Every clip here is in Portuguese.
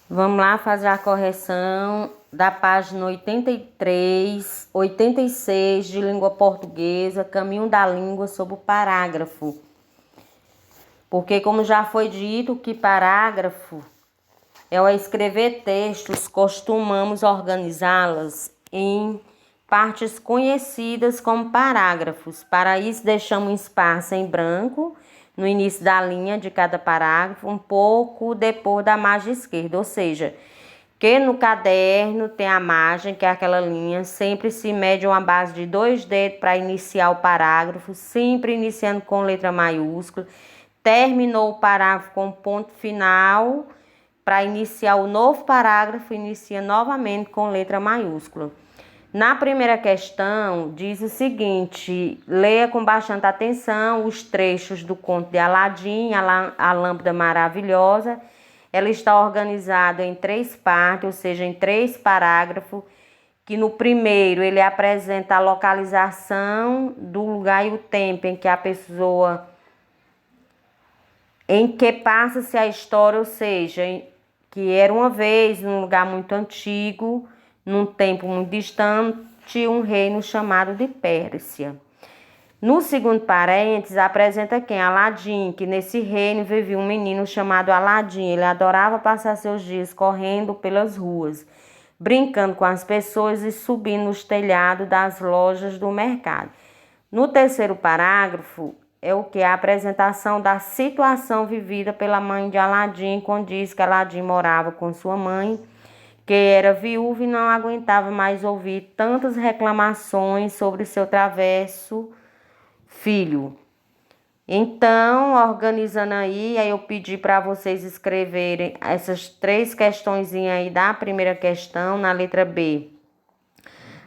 Vamos lá fazer a correção da página 83, 86 de língua portuguesa, caminho da língua sobre o parágrafo. Porque, como já foi dito, que parágrafo é ao escrever textos, costumamos organizá-las em partes conhecidas como parágrafos. Para isso, deixamos um espaço em branco no início da linha de cada parágrafo, um pouco depois da margem esquerda, ou seja, que no caderno tem a margem, que é aquela linha, sempre se mede uma base de 2 dedos para iniciar o parágrafo, sempre iniciando com letra maiúscula. Terminou o parágrafo com ponto final, para iniciar o novo parágrafo, inicia novamente com letra maiúscula. Na primeira questão, diz o seguinte: leia com bastante atenção os trechos do conto de Aladim, a Lâmpada Maravilhosa. Ela está organizada em 3 partes, ou seja, em 3 parágrafos, que no primeiro ele apresenta a localização do lugar e o tempo em que a pessoa, em que passa-se a história, ou seja, que era uma vez, num lugar muito antigo, num tempo muito distante, um reino chamado de Pérsia. No segundo parênteses, apresenta quem? Aladim, que nesse reino vivia um menino chamado Aladim. Ele adorava passar seus dias correndo pelas ruas, brincando com as pessoas e subindo nos telhados das lojas do mercado. No terceiro parágrafo, é o que? A apresentação da situação vivida pela mãe de Aladim, quando diz que Aladim morava com sua mãe, que era viúva e não aguentava mais ouvir tantas reclamações sobre seu travesso filho. Então, organizando aí eu pedi para vocês escreverem essas 3 questõezinhas aí da primeira questão, na letra B.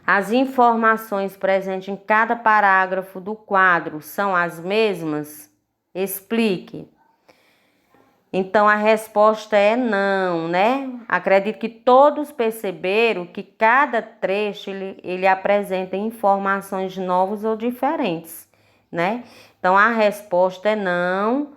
As informações presentes em cada parágrafo do quadro são as mesmas? Explique. Então, a resposta é não, né? Acredito que todos perceberam que cada trecho ele apresenta informações novas ou diferentes, né? Então, a resposta é não.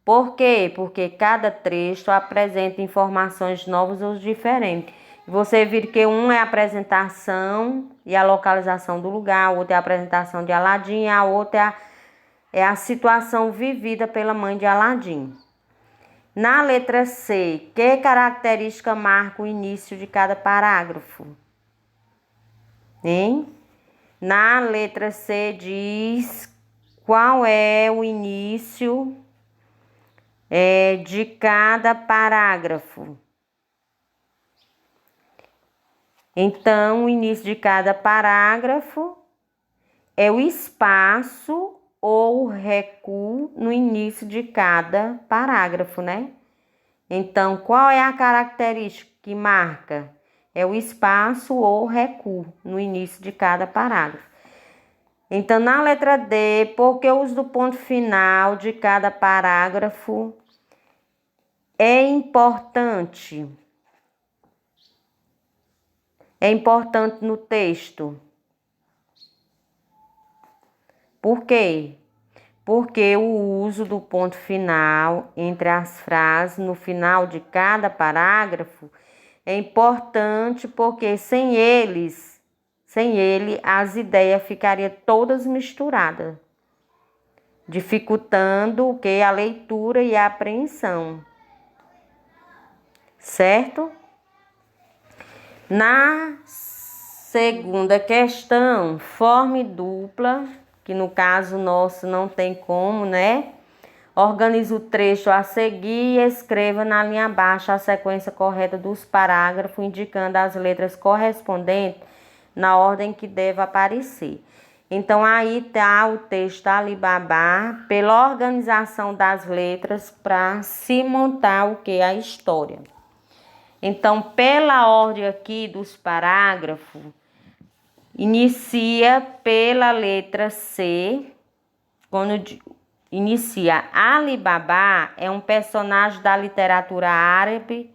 Por quê? Porque cada trecho apresenta informações novas ou diferentes. Você vê que um é a apresentação e a localização do lugar, o outro é a apresentação de Aladim, a outra é a situação vivida pela mãe de Aladim. Na letra C, que característica marca o início de cada parágrafo? Hein? Na letra C diz qual é o início de cada parágrafo. Então, o início de cada parágrafo é o espaço ou recuo no início de cada parágrafo, né? Então, qual é a característica que marca? É o espaço ou recuo no início de cada parágrafo. Então, na letra D, por que o uso do ponto final de cada parágrafo é importante? É importante no texto. Por quê? Porque o uso do ponto final entre as frases no final de cada parágrafo é importante, porque sem ele, as ideias ficariam todas misturadas, dificultando o que? A leitura e a apreensão. Certo? Na segunda questão, forme dupla, que no caso nosso não tem como, né? Organize o trecho a seguir e escreva na linha abaixo a sequência correta dos parágrafos, indicando as letras correspondentes na ordem que deve aparecer. Então, aí tá o texto Alibaba, pela organização das letras para se montar o que? A história. Então, pela ordem aqui dos parágrafos, inicia pela letra C. Quando inicia, Ali Baba é um personagem da literatura árabe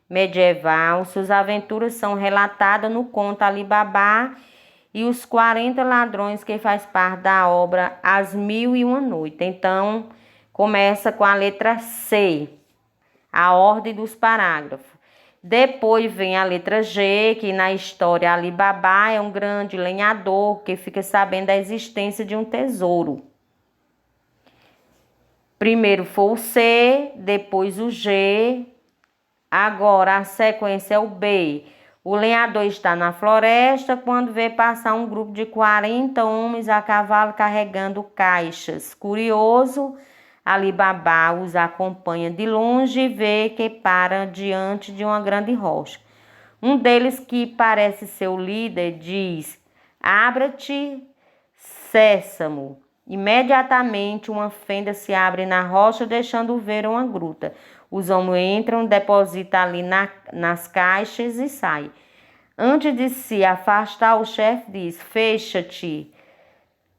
medieval. Suas aventuras são relatadas no conto Ali Baba e os 40 ladrões, que faz parte da obra As Mil e Uma Noites. Então, começa com a letra C, a ordem dos parágrafos. Depois vem a letra G, que na história Ali Babá é um grande lenhador que fica sabendo da existência de um tesouro. Primeiro foi o C, depois o G, agora a sequência é o B. O lenhador está na floresta quando vê passar um grupo de 40 homens a cavalo carregando caixas. Curioso, Ali Babá os acompanha de longe e vê que para diante de uma grande rocha. Um deles, que parece ser o líder, diz: "Abra-te, Sésamo." Imediatamente uma fenda se abre na rocha, deixando ver uma gruta. Os homens entram, depositam ali nas caixas e saem. Antes de se afastar, o chefe diz: "Fecha-te,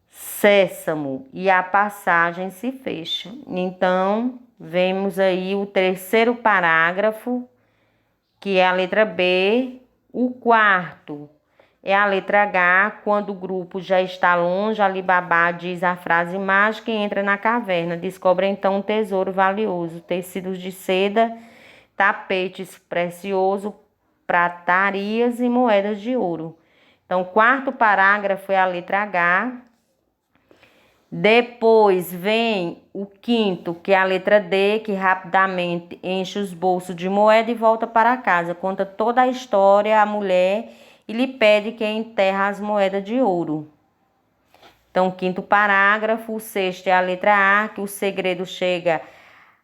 Sésamo." E a passagem se fecha. Então, vemos aí o terceiro parágrafo, que é a letra B. O quarto é a letra H. Quando o grupo já está longe, Ali Babá diz a frase mágica e entra na caverna. Descobre então um tesouro valioso: tecidos de seda, tapetes preciosos, pratarias e moedas de ouro. Então, o quarto parágrafo é a letra H. Depois vem o quinto, que é a letra D, que rapidamente enche os bolsos de moeda e volta para casa. Conta toda a história à mulher e lhe pede que enterre as moedas de ouro. Então, quinto parágrafo. O sexto é a letra A, que o segredo chega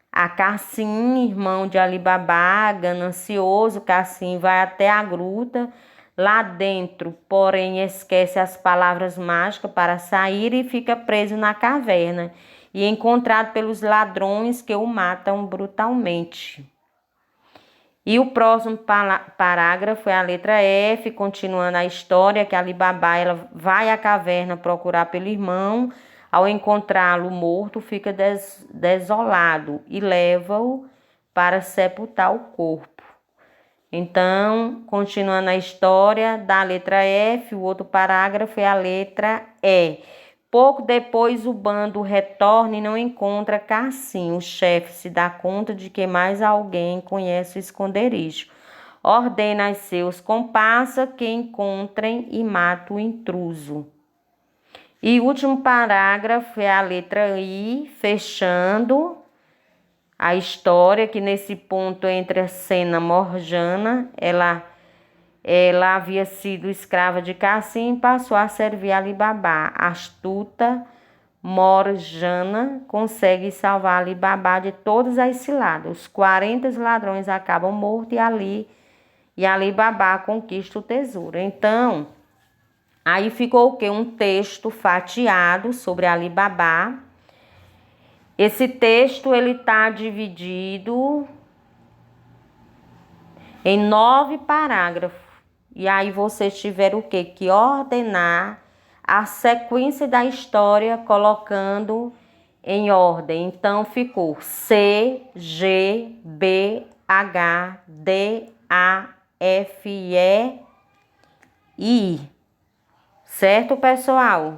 a Cassim, irmão de Ali Babá, ganancioso. Cassim vai até a gruta. Lá dentro, porém, esquece as palavras mágicas para sair e fica preso na caverna e encontrado pelos ladrões que o matam brutalmente. E o próximo parágrafo é a letra F, continuando a história, que Ali Babá ela vai à caverna procurar pelo irmão. Ao encontrá-lo morto, fica desolado e leva-o para sepultar o corpo. Então, continuando a história da letra F, o outro parágrafo é a letra E. Pouco depois, o bando retorna e não encontra Cassim. O chefe se dá conta de que mais alguém conhece o esconderijo. Ordena aos seus comparsas que encontrem e matem o intruso. E o último parágrafo é a letra I, fechando a história, que nesse ponto entre a cena Morjana, ela havia sido escrava de Cassim e passou a servir Ali Babá. Astuta, Morjana consegue salvar Ali Babá de todas as ciladas. Os 40 ladrões acabam mortos e Ali Babá conquista o tesouro. Então, aí ficou o quê? Um texto fatiado sobre Ali Babá. Esse texto ele está dividido em 9 parágrafos. E aí vocês tiveram o quê? Que ordenar a sequência da história colocando em ordem. Então ficou C, G, B, H, D, A, F, E e I. Certo, pessoal?